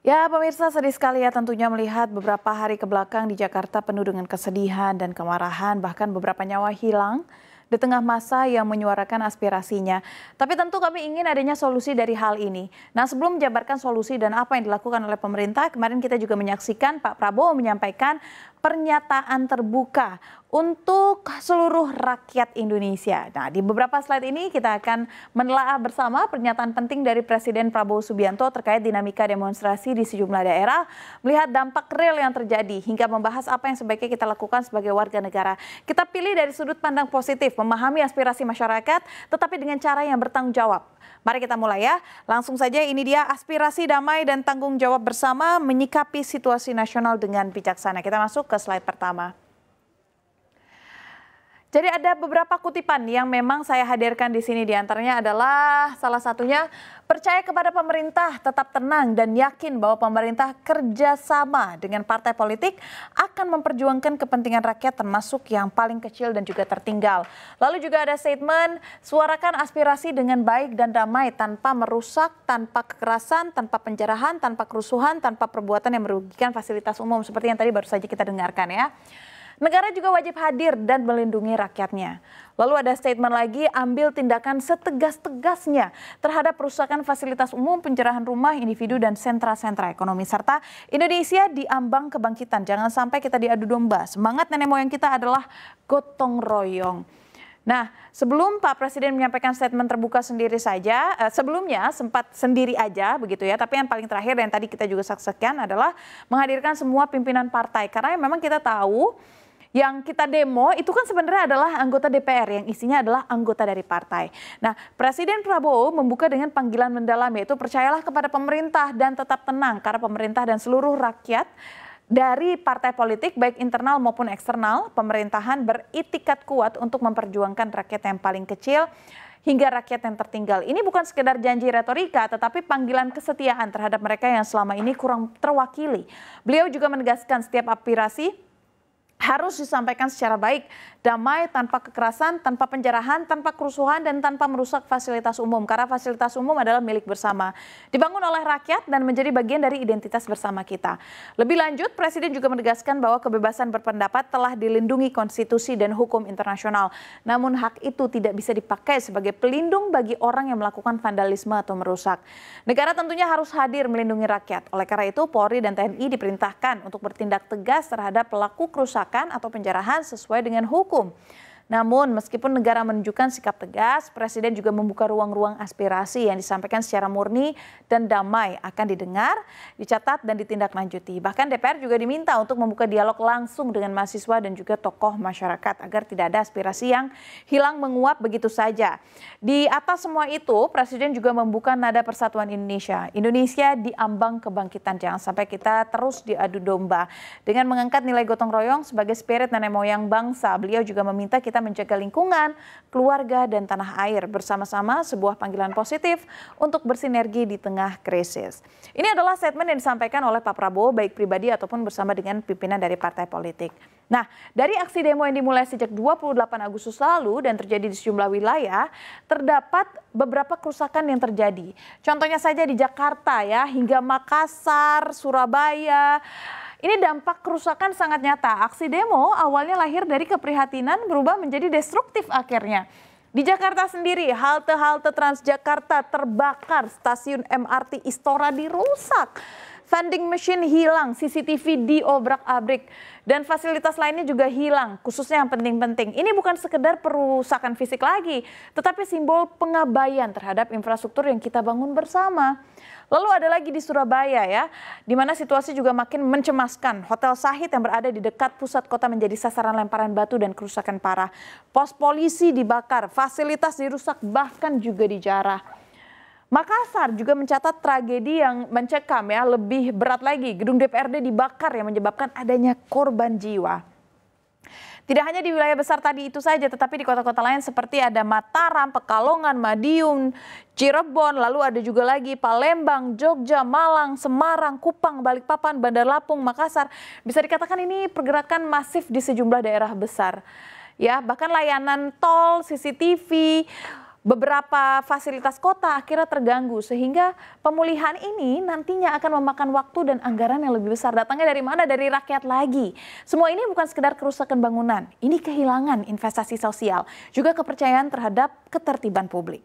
Ya, pemirsa sedih sekali ya tentunya melihat beberapa hari ke belakang di Jakarta penuh dengan kesedihan dan kemarahan, bahkan beberapa nyawa hilang di tengah masa yang menyuarakan aspirasinya. Tapi tentu kami ingin adanya solusi dari hal ini. Nah, sebelum menjabarkan solusi dan apa yang dilakukan oleh pemerintah, kemarin kita juga menyaksikan Pak Prabowo menyampaikan pernyataan terbuka untuk seluruh rakyat Indonesia. Nah, di beberapa slide ini kita akan menelaah bersama pernyataan penting dari Presiden Prabowo Subianto terkait dinamika demonstrasi di sejumlah daerah, melihat dampak real yang terjadi, hingga membahas apa yang sebaiknya kita lakukan sebagai warga negara. Kita pilih dari sudut pandang positif, memahami aspirasi masyarakat, tetapi dengan cara yang bertanggung jawab. Mari kita mulai ya. Langsung saja, ini dia aspirasi damai dan tanggung jawab bersama menyikapi situasi nasional dengan bijaksana. Kita masuk ke slide pertama. Jadi ada beberapa kutipan yang memang saya hadirkan di sini, diantaranya adalah salah satunya percaya kepada pemerintah, tetap tenang dan yakin bahwa pemerintah kerjasama dengan partai politik akan memperjuangkan kepentingan rakyat termasuk yang paling kecil dan juga tertinggal. Lalu juga ada statement suarakan aspirasi dengan baik dan damai tanpa merusak, tanpa kekerasan, tanpa penjarahan, tanpa kerusuhan, tanpa perbuatan yang merugikan fasilitas umum seperti yang tadi baru saja kita dengarkan ya. Negara juga wajib hadir dan melindungi rakyatnya. Lalu ada statement lagi, ambil tindakan setegas-tegasnya terhadap perusakan fasilitas umum, penjarahan rumah, individu, dan sentra-sentra ekonomi. Serta Indonesia di ambang kebangkitan, jangan sampai kita diadu domba. Semangat nenek moyang kita adalah gotong royong. Nah, sebelum Pak Presiden menyampaikan statement terbuka sendiri saja, sebelumnya sempat sendiri aja begitu ya, tapi yang paling terakhir dan tadi kita juga saksikan adalah menghadirkan semua pimpinan partai. Karena memang kita tahu yang kita demo itu kan sebenarnya adalah anggota DPR yang isinya adalah anggota dari partai. Nah, Presiden Prabowo membuka dengan panggilan mendalam, yaitu percayalah kepada pemerintah dan tetap tenang karena pemerintah dan seluruh rakyat dari partai politik baik internal maupun eksternal pemerintahan beritikat kuat untuk memperjuangkan rakyat yang paling kecil hingga rakyat yang tertinggal. Ini bukan sekedar janji retorika, tetapi panggilan kesetiaan terhadap mereka yang selama ini kurang terwakili. Beliau juga menegaskan setiap aspirasi harus disampaikan secara baik, damai, tanpa kekerasan, tanpa penjarahan, tanpa kerusuhan, dan tanpa merusak fasilitas umum. Karena fasilitas umum adalah milik bersama, dibangun oleh rakyat dan menjadi bagian dari identitas bersama kita. Lebih lanjut, Presiden juga menegaskan bahwa kebebasan berpendapat telah dilindungi konstitusi dan hukum internasional. Namun hak itu tidak bisa dipakai sebagai pelindung bagi orang yang melakukan vandalisme atau merusak. Negara tentunya harus hadir melindungi rakyat. Oleh karena itu, Polri dan TNI diperintahkan untuk bertindak tegas terhadap pelaku kerusakan atau penjarahan sesuai dengan hukum. Namun meskipun negara menunjukkan sikap tegas, Presiden juga membuka ruang-ruang aspirasi yang disampaikan secara murni dan damai akan didengar, dicatat dan ditindaklanjuti. Bahkan DPR juga diminta untuk membuka dialog langsung dengan mahasiswa dan juga tokoh masyarakat agar tidak ada aspirasi yang hilang menguap begitu saja. Di atas semua itu, Presiden juga membuka nada persatuan Indonesia. Indonesia di ambang kebangkitan, jangan sampai kita terus diadu domba. Dengan mengangkat nilai gotong royong sebagai spirit nenek moyang bangsa, beliau juga meminta kita menjaga lingkungan, keluarga, dan tanah air bersama-sama, sebuah panggilan positif untuk bersinergi di tengah krisis. Ini adalah statement yang disampaikan oleh Pak Prabowo baik pribadi ataupun bersama dengan pimpinan dari partai politik. Nah, dari aksi demo yang dimulai sejak 28 Agustus lalu dan terjadi di sejumlah wilayah, terdapat beberapa kerusakan yang terjadi. Contohnya saja di Jakarta ya, hingga Makassar, Surabaya. Ini dampak kerusakan sangat nyata. Aksi demo awalnya lahir dari keprihatinan berubah menjadi destruktif akhirnya. Di Jakarta sendiri, halte-halte Transjakarta terbakar, stasiun MRT Istora dirusak, vending machine hilang, CCTV diobrak-abrik, dan fasilitas lainnya juga hilang, khususnya yang penting-penting. Ini bukan sekedar perusakan fisik lagi, tetapi simbol pengabaian terhadap infrastruktur yang kita bangun bersama. Lalu ada lagi di Surabaya ya, di mana situasi juga makin mencemaskan. Hotel Sahid yang berada di dekat pusat kota menjadi sasaran lemparan batu dan kerusakan parah. Pos polisi dibakar, fasilitas dirusak, bahkan juga dijarah. Makassar juga mencatat tragedi yang mencekam ya, lebih berat lagi. Gedung DPRD dibakar yang menyebabkan adanya korban jiwa. Tidak hanya di wilayah besar tadi itu saja, tetapi di kota-kota lain seperti ada Mataram, Pekalongan, Madiun, Cirebon, lalu ada juga lagi Palembang, Jogja, Malang, Semarang, Kupang, Balikpapan, Bandar Lampung, Makassar. Bisa dikatakan ini pergerakan masif di sejumlah daerah besar. Ya, bahkan layanan tol, CCTV, beberapa fasilitas kota akhirnya terganggu sehingga pemulihan ini nantinya akan memakan waktu dan anggaran yang lebih besar. Datangnya dari mana? Dari rakyat lagi. Semua ini bukan sekedar kerusakan bangunan, ini kehilangan investasi sosial, juga kepercayaan terhadap ketertiban publik.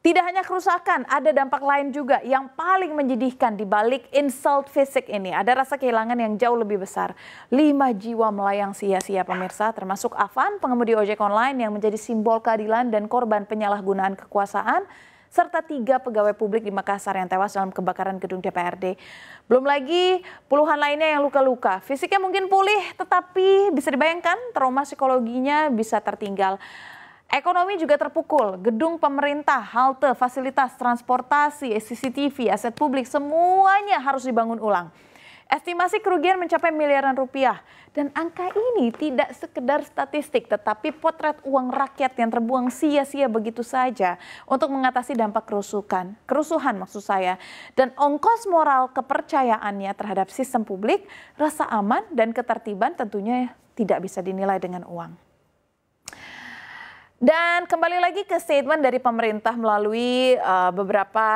Tidak hanya kerusakan, ada dampak lain juga yang paling menyedihkan di balik insult fisik ini. Ada rasa kehilangan yang jauh lebih besar. 5 jiwa melayang sia-sia pemirsa, termasuk Afan, pengemudi ojek online yang menjadi simbol keadilan dan korban penyalahgunaan kekuasaan, serta 3 pegawai publik di Makassar yang tewas dalam kebakaran gedung DPRD. Belum lagi puluhan lainnya yang luka-luka. Fisiknya mungkin pulih, tetapi bisa dibayangkan trauma psikologinya bisa tertinggal. Ekonomi juga terpukul, gedung pemerintah, halte, fasilitas transportasi, CCTV, aset publik, semuanya harus dibangun ulang. Estimasi kerugian mencapai miliaran rupiah. Dan angka ini tidak sekedar statistik, tetapi potret uang rakyat yang terbuang sia-sia begitu saja untuk mengatasi dampak kerusuhan maksud saya. Dan ongkos moral kepercayaannya terhadap sistem publik, rasa aman dan ketertiban tentunya tidak bisa dinilai dengan uang. Dan kembali lagi ke statement dari pemerintah melalui beberapa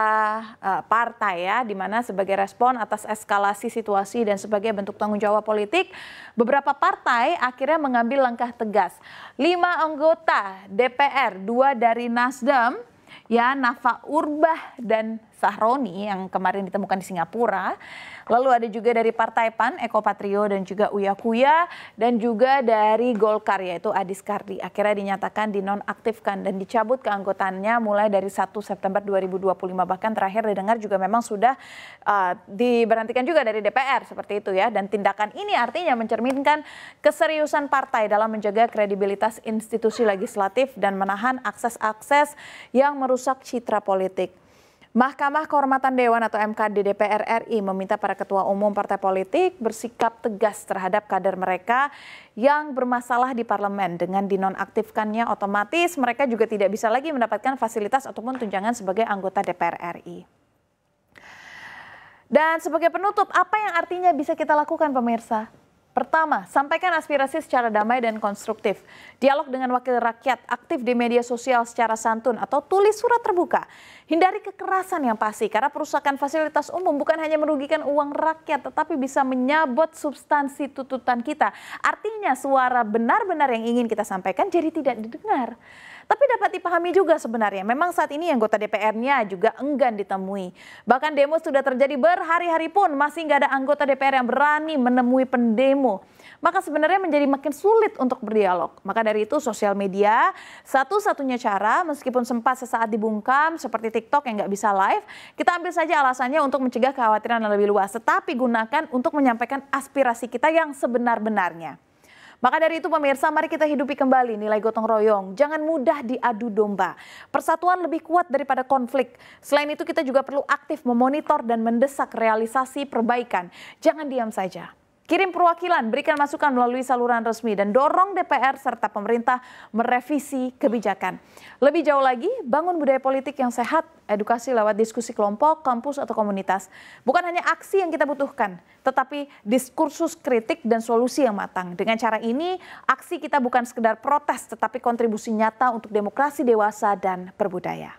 partai ya, di mana sebagai respon atas eskalasi situasi dan sebagai bentuk tanggung jawab politik, beberapa partai akhirnya mengambil langkah tegas. 5 anggota DPR, 2 dari Nasdem, ya Nafa Urbah dan Sahroni yang kemarin ditemukan di Singapura. Lalu ada juga dari Partai PAN, Eko Patrio dan juga Uya Kuya, dan juga dari Golkar yaitu Adis Kardi. Akhirnya dinyatakan dinonaktifkan dan dicabut keanggotaannya mulai dari 1 September 2025. Bahkan terakhir didengar juga memang sudah diberhentikan juga dari DPR seperti itu ya. Dan tindakan ini artinya mencerminkan keseriusan partai dalam menjaga kredibilitas institusi legislatif dan menahan akses-akses yang merusak citra politik. Mahkamah Kehormatan Dewan atau MKD DPR RI meminta para ketua umum partai politik bersikap tegas terhadap kader mereka yang bermasalah di parlemen. Dengan dinonaktifkannya otomatis mereka juga tidak bisa lagi mendapatkan fasilitas ataupun tunjangan sebagai anggota DPR RI. Dan sebagai penutup, apa yang artinya bisa kita lakukan pemirsa? Pertama, sampaikan aspirasi secara damai dan konstruktif. Dialog dengan wakil rakyat, aktif di media sosial secara santun atau tulis surat terbuka. Hindari kekerasan yang pasti karena perusakan fasilitas umum bukan hanya merugikan uang rakyat tetapi bisa menyabot substansi tuntutan kita. Artinya suara benar-benar yang ingin kita sampaikan jadi tidak didengar. Tapi dapat dipahami juga sebenarnya, memang saat ini anggota DPR-nya juga enggan ditemui. Bahkan demo sudah terjadi berhari-hari pun masih nggak ada anggota DPR yang berani menemui pendemo. Maka sebenarnya menjadi makin sulit untuk berdialog. Maka dari itu sosial media satu-satunya cara meskipun sempat sesaat dibungkam seperti TikTok yang nggak bisa live. Kita ambil saja alasannya untuk mencegah kekhawatiran yang lebih luas. Tetapi gunakan untuk menyampaikan aspirasi kita yang sebenar-benarnya. Maka dari itu pemirsa, mari kita hidupi kembali nilai gotong royong. Jangan mudah diadu domba. Persatuan lebih kuat daripada konflik. Selain itu kita juga perlu aktif memonitor dan mendesak realisasi perbaikan. Jangan diam saja. Kirim perwakilan, berikan masukan melalui saluran resmi dan dorong DPR serta pemerintah merevisi kebijakan. Lebih jauh lagi, bangun budaya politik yang sehat, edukasi lewat diskusi kelompok, kampus atau komunitas. Bukan hanya aksi yang kita butuhkan, tetapi diskursus kritik dan solusi yang matang. Dengan cara ini, aksi kita bukan sekedar protes, tetapi kontribusi nyata untuk demokrasi dewasa dan berbudaya.